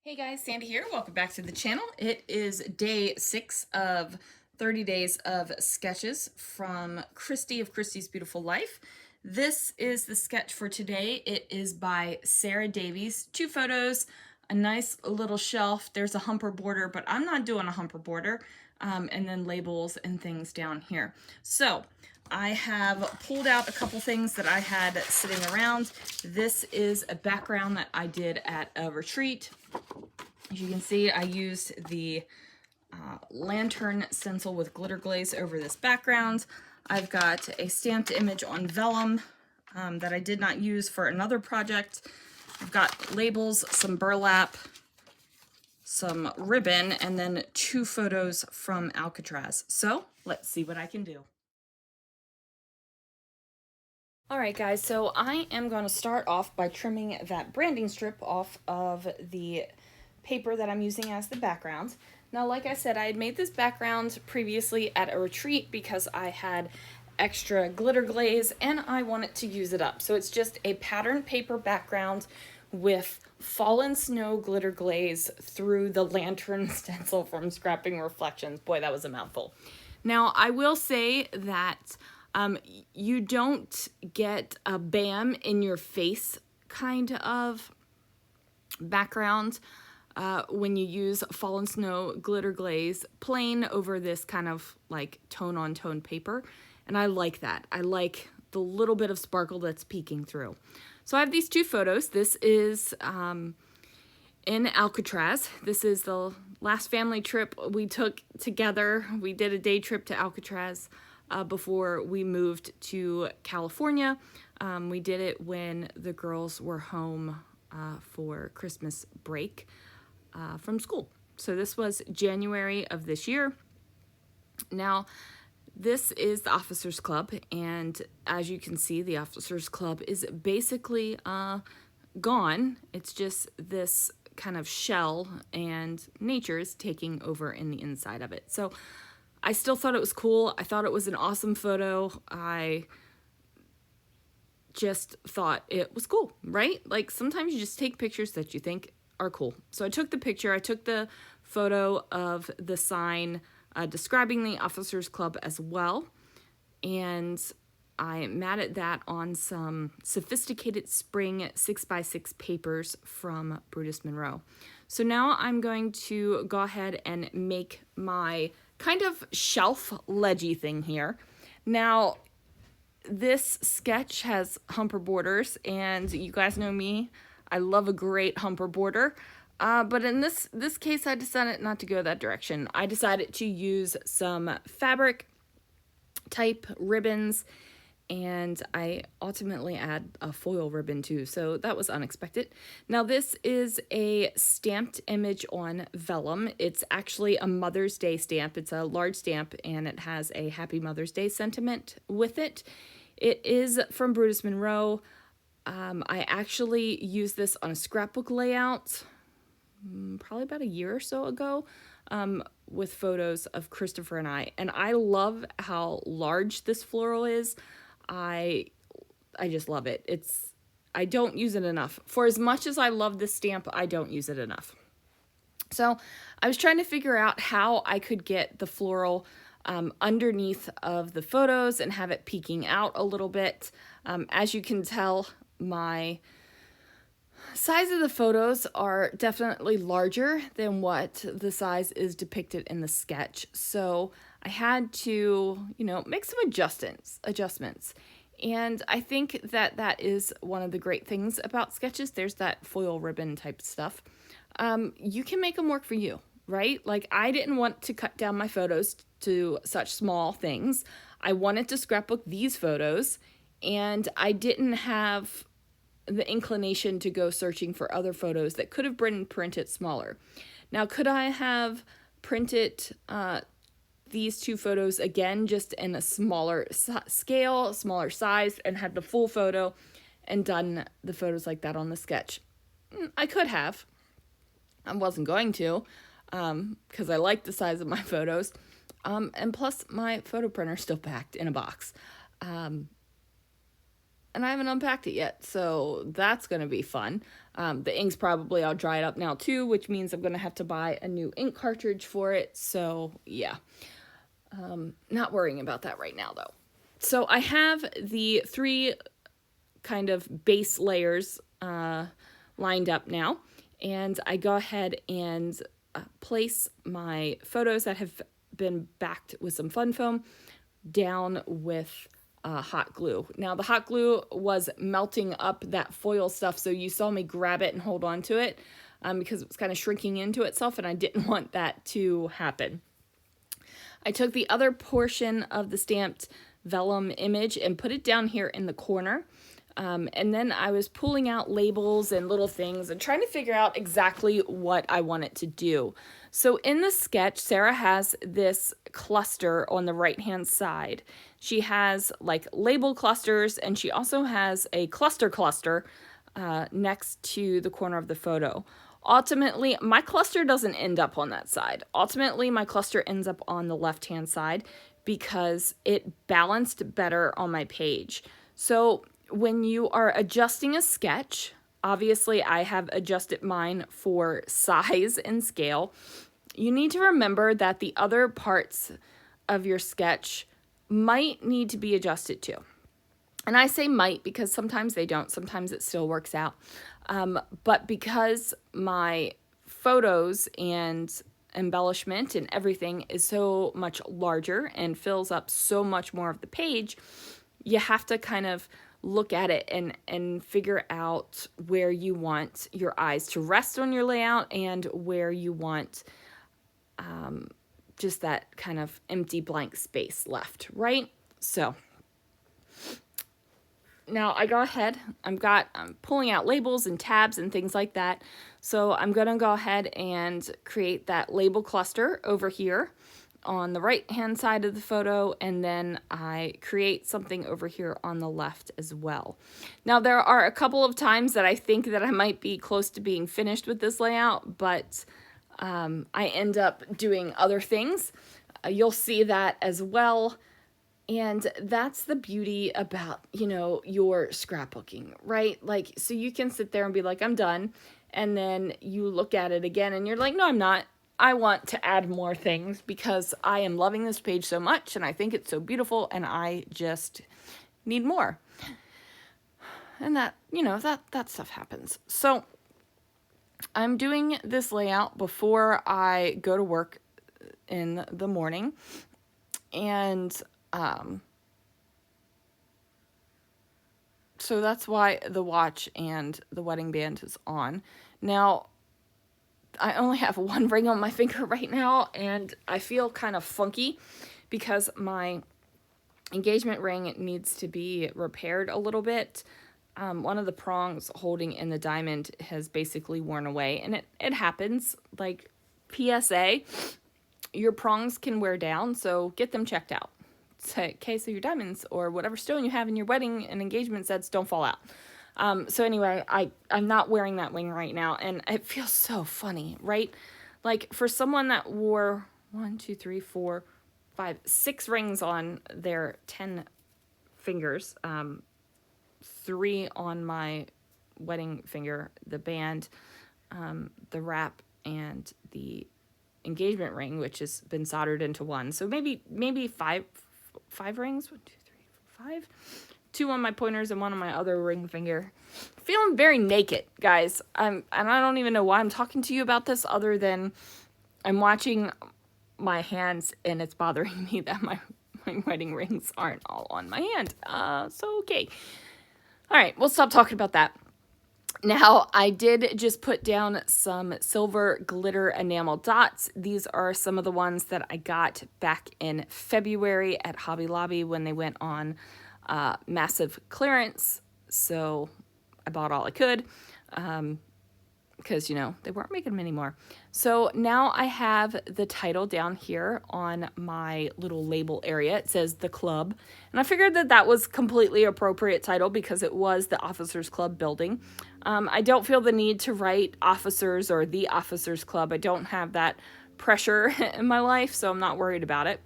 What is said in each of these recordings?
Hey guys, Sandy here. Welcome back to the channel. It is day 6 of 30 days of sketches from Christy of Christy's Beautiful Life. This is the sketch for today. It is by Sarah Davies. 2 photos, a nice little shelf. There's a humper border, but I'm not doing a humper border. And then labels and things down here. So I have pulled out a couple things that I had sitting around. This is a background that I did at a retreat. As you can see, I used the lantern stencil with glitter glaze over this background. I've got a stamped image on vellum that I did not use for another project. I've got labels, some burlap, some ribbon, and then 2 photos from Alcatraz. So let's see what I can do. Alright guys, so I am going to start off by trimming that branding strip off of the paper that I'm using as the background. Now, like I said, I had made this background previously at a retreat because I had extra glitter glaze and I wanted to use it up. So it's just a patterned paper background with fallen snow glitter glaze through the lantern stencil from Scrapping Reflections. Boy, that was a mouthful. Now, I will say that you don't get a bam in your face kind of background when you use fallen snow glitter glaze plain over this kind of like tone on tone paper. And I like that. I like the little bit of sparkle that's peeking through. So I have these 2 photos. This is in Alcatraz. This is the last family trip we took together. We did a day trip to Alcatraz before we moved to California. We did it when the girls were home for Christmas break from school. So this was January of this year. Now, this is the Officers Club, and as you can see, the Officers Club is basically gone. It's just this kind of shell, and nature is taking over in the inside of it. So I still thought it was cool. I thought it was an awesome photo. I just thought it was cool, right? Like sometimes you just take pictures that you think are cool. So I took the picture. I took the photo of the sign describing the Officers Club as well. And I matted that on some sophisticated spring 6x6 papers from Brutus Monroe. So now I'm going to go ahead and make my kind of shelf ledgy thing here. Now, this sketch has humper borders, and you guys know me. I love a great humper border. But in this case, I decided not to go that direction. I decided to use some fabric type ribbons, and I ultimately add a foil ribbon too, so that was unexpected. Now this is a stamped image on vellum. It's actually a Mother's Day stamp. It's a large stamp, and it has a Happy Mother's Day sentiment with it. It is from Brutus Monroe. I actually used this on a scrapbook layout probably about a year or so ago with photos of Christopher and I love how large this floral is. I just love it. I don't use it enough. For as much as I love this stamp, I don't use it enough. So I was trying to figure out how I could get the floral underneath of the photos and have it peeking out a little bit. As you can tell, my size of the photos are definitely larger than what the size is depicted in the sketch. So I had to, make some adjustments. And I think that that is one of the great things about sketches. There's that foil ribbon type stuff. You can make them work for you, right? Like I didn't want to cut down my photos to such small things. I wanted to scrapbook these photos, and I didn't have the inclination to go searching for other photos that could have been printed smaller. Now, could I have printed these 2 photos again just in a smaller scale, smaller size, and had the full photo and done the photos like that on the sketch? I could have. I wasn't going to because I like the size of my photos. And plus, my photo printer is still packed in a box. and I haven't unpacked it yet, so that's going to be fun. The ink's probably all dried up now too, which means I'm going to have to buy a new ink cartridge for it. So yeah, not worrying about that right now though. So I have the 3 kind of base layers lined up now, and I go ahead and place my photos that have been backed with some fun foam down with hot glue. Now the hot glue was melting up that foil stuff, so you saw me grab it and hold on to it because it was kind of shrinking into itself, and I didn't want that to happen. I took the other portion of the stamped vellum image and put it down here in the corner. And then I was pulling out labels and little things and trying to figure out exactly what I want it to do. So in the sketch, Sarah has this cluster on the right-hand side. She has like label clusters, and she also has a cluster next to the corner of the photo. Ultimately, my cluster doesn't end up on that side. Ultimately, my cluster ends up on the left-hand side because it balanced better on my page. So when you are adjusting a sketch, obviously I have adjusted mine for size and scale. You need to remember that the other parts of your sketch might need to be adjusted too. And I say might because sometimes they don't, sometimes it still works out. But because my photos and embellishment and everything is so much larger and fills up so much more of the page, you have to kind of look at it and figure out where you want your eyes to rest on your layout and where you want just that kind of empty blank space left, right? So now I go ahead, I'm pulling out labels and tabs and things like that. So I'm gonna go ahead and create that label cluster over here on the right hand side of the photo, and then I create something over here on the left as well. Now there are a couple of times that I think that I might be close to being finished with this layout, but I end up doing other things. You'll see that as well. And that's the beauty about, you know, your scrapbooking, right? Like, so you can sit there and be like, I'm done. And then you look at it again and you're like, no, I'm not. I want to add more things because I am loving this page so much and I think it's so beautiful and I just need more. And that, you know, that stuff happens. So I'm doing this layout before I go to work in the morning. And so that's why the watch and the wedding band is on. Now, I only have 1 ring on my finger right now, and I feel kind of funky because my engagement ring needs to be repaired a little bit. One of the prongs holding in the diamond has basically worn away, and it happens. Like, PSA, your prongs can wear down, so get them checked out. Okay, so your diamonds or whatever stone you have in your wedding and engagement sets don't fall out. So anyway, I'm not wearing that ring right now, and it feels so funny, right? Like, for someone that wore 1, 2, 3, 4, 5, 6 rings on their 10 fingers, 3 on my wedding finger, the band, the wrap, and the engagement ring, which has been soldered into one. So maybe five rings. 1, 2, 3, 4, 5. 2 on my pointers and 1 on my other ring finger. Feeling very naked, guys. And I don't even know why I'm talking to you about this other than I'm watching my hands and it's bothering me that my wedding rings aren't all on my hand. So okay. All right, we'll stop talking about that. Now, I did just put down some silver glitter enamel dots. These are some of the ones that I got back in February at Hobby Lobby when they went on massive clearance. So I bought all I could because, you know, they weren't making them anymore. So now I have the title down here on my little label area. It says The Club. And I figured that that was completely appropriate title because it was the Officers Club building. I don't feel the need to write officers or the Officers Club. I don't have that pressure in my life, so I'm not worried about it.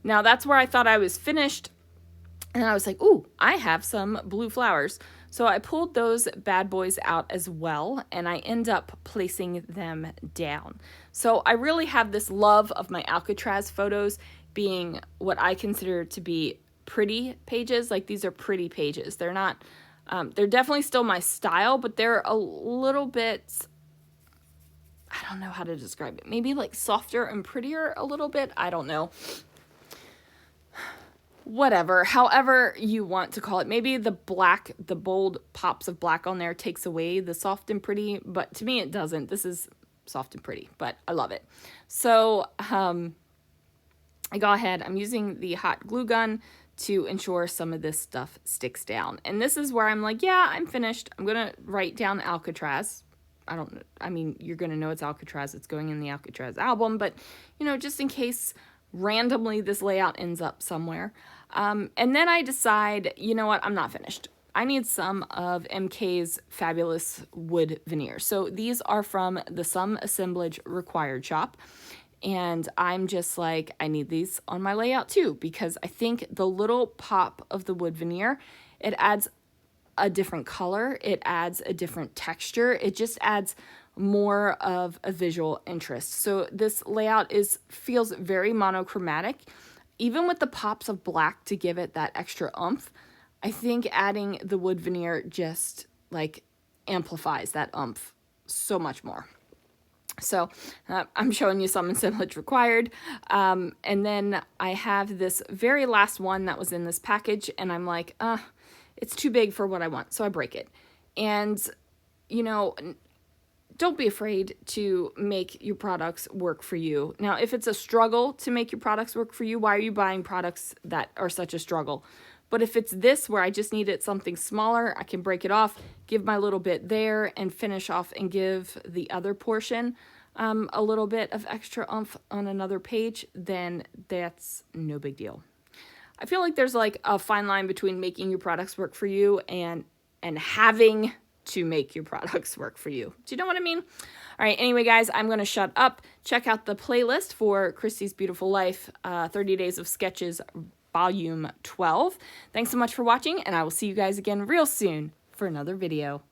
Now, that's where I thought I was finished. And I was like, ooh, I have some blue flowers. So I pulled those bad boys out as well, and I end up placing them down. So I really have this love of my Alcatraz photos being what I consider to be pretty pages. Like, these are pretty pages. They're not, they're definitely still my style, but they're a little bit, I don't know how to describe it. Maybe like softer and prettier a little bit. I don't know. Whatever, however you want to call it. Maybe the black, the bold pops of black on there takes away the soft and pretty, but to me it doesn't. This is soft and pretty, but I love it. So I go ahead, I'm using the hot glue gun to ensure some of this stuff sticks down. And this is where I'm like, yeah, I'm finished. I'm gonna write down Alcatraz. I mean, you're gonna know it's Alcatraz. It's going in the Alcatraz album, but you know, just in case randomly this layout ends up somewhere. And then I decide, you know what, I'm not finished. I need some of MK's fabulous wood veneer. So these are from the Some Assemblage Required shop. And I'm just like, I need these on my layout too, because I think the little pop of the wood veneer, it adds a different color. It adds a different texture. It just adds more of a visual interest. So this layout feels very monochromatic. Even with the pops of black to give it that extra oomph, I think adding the wood veneer just like amplifies that oomph so much more. So I'm showing you Some Assemblage Required. And then I have this very last one that was in this package, and I'm like, it's too big for what I want. So I break it. And, you know, don't be afraid to make your products work for you. Now, if it's a struggle to make your products work for you, why are you buying products that are such a struggle? But if it's this where I just needed something smaller, I can break it off, give my little bit there, and finish off and give the other portion a little bit of extra oomph on another page, then that's no big deal. I feel like there's like a fine line between making your products work for you and having to make your products work for you. Do you know what I mean? All right, anyway, guys, I'm going to shut up. Check out the playlist for Christy's Beautiful Life, 30 Days of Sketches, Volume 12. Thanks so much for watching, and I will see you guys again real soon for another video.